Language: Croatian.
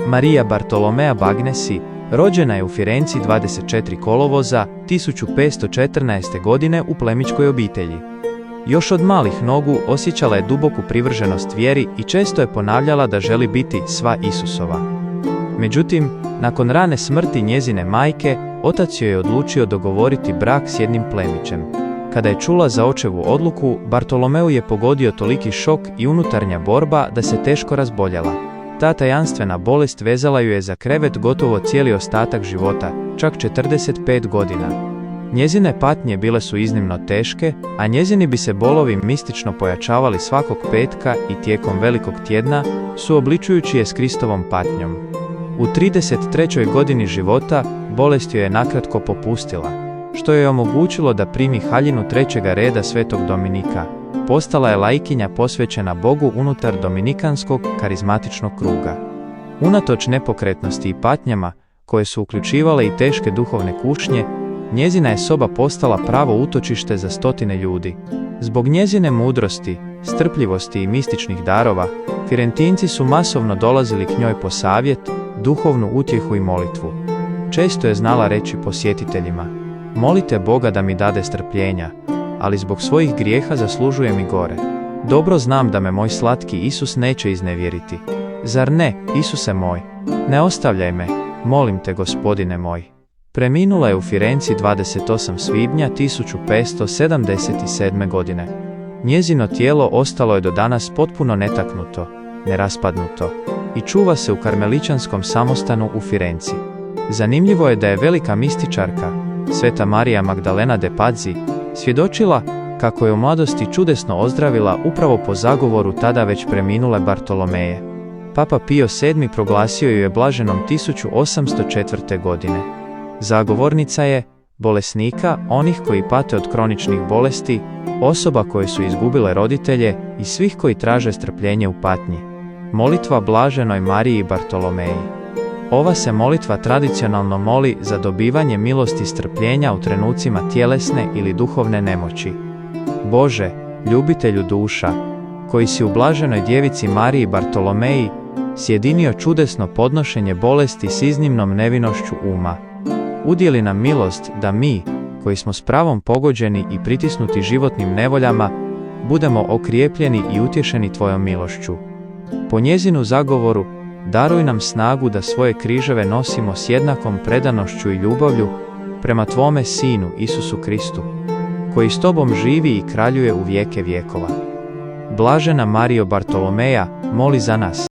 Marija Bartolomea Bagnesi rođena je u Firenci 24. kolovoza 1514. godine u plemićkoj obitelji. Još od malih nogu osjećala je duboku privrženost vjeri i često je ponavljala da želi biti sva Isusova. Međutim, nakon rane smrti njezine majke, otac joj je odlučio dogovoriti brak s jednim plemićem. Kada je čula za očevu odluku, Bartolomeu je pogodio toliki šok i unutarnja borba da se teško razboljela. Ta tajanstvena bolest vezala ju je za krevet gotovo cijeli ostatak života, čak 45 godina. Njezine patnje bile su iznimno teške, a njezini bi se bolovi mistično pojačavali svakog petka i tijekom Velikog tjedna, suobličujući je s Kristovom patnjom. U 33. godini života bolest joj je nakratko popustila, što joj je omogućilo da primi haljinu 3. reda Svetog Dominika. Postala je laikinja posvećena Bogu unutar dominikanskog karizmatičnog kruga. Unatoč nepokretnosti i patnjama, koje su uključivale i teške duhovne kušnje, njezina je soba postala pravo utočište za stotine ljudi. Zbog njezine mudrosti, strpljivosti i mističnih darova, Firentinci su masovno dolazili k njoj po savjet, duhovnu utjehu i molitvu. Često je znala reći posjetiteljima: "Molite Boga da mi dade strpljenja, ali zbog svojih grijeha zaslužujem i gore. Dobro znam da me moj slatki Isus neće iznevjeriti. Zar ne, Isuse moj? Ne ostavljaj me, molim te, Gospodine moj." Preminula je u Firenci 28. svibnja 1577. godine. Njezino tijelo ostalo je do danas potpuno netaknuto, neraspadnuto i čuva se u karmeličanskom samostanu u Firenci. Zanimljivo je da je velika mističarka, Sveta Marija Magdalena de Pazzi, svjedočila kako je u mladosti čudesno ozdravila upravo po zagovoru tada već preminule Bartolomeje. Papa Pio VII proglasio ju je blaženom 1804. godine. Zagovornica je bolesnika, onih koji pate od kroničnih bolesti, osoba koje su izgubile roditelje i svih koji traže strpljenje u patnji. Molitva blaženoj Mariji Bartolomeji. Ova se molitva tradicionalno moli za dobivanje milosti i strpljenja u trenucima tjelesne ili duhovne nemoći. Bože, ljubitelju duša, koji si u blaženoj djevici Mariji Bartolomeji sjedinio čudesno podnošenje bolesti s iznimnom nevinošću uma, udjeli nam milost da mi, koji smo s pravom pogođeni i pritisnuti životnim nevoljama, budemo okrijepljeni i utješeni tvojom milošću. Po njezinu zagovoru, daruj nam snagu da svoje križeve nosimo s jednakom predanošću i ljubavlju prema tvome Sinu Isusu Kristu, koji s tobom živi i kraljuje u vijeke vjekova. Blažena Marijo Bartolomeja, moli za nas.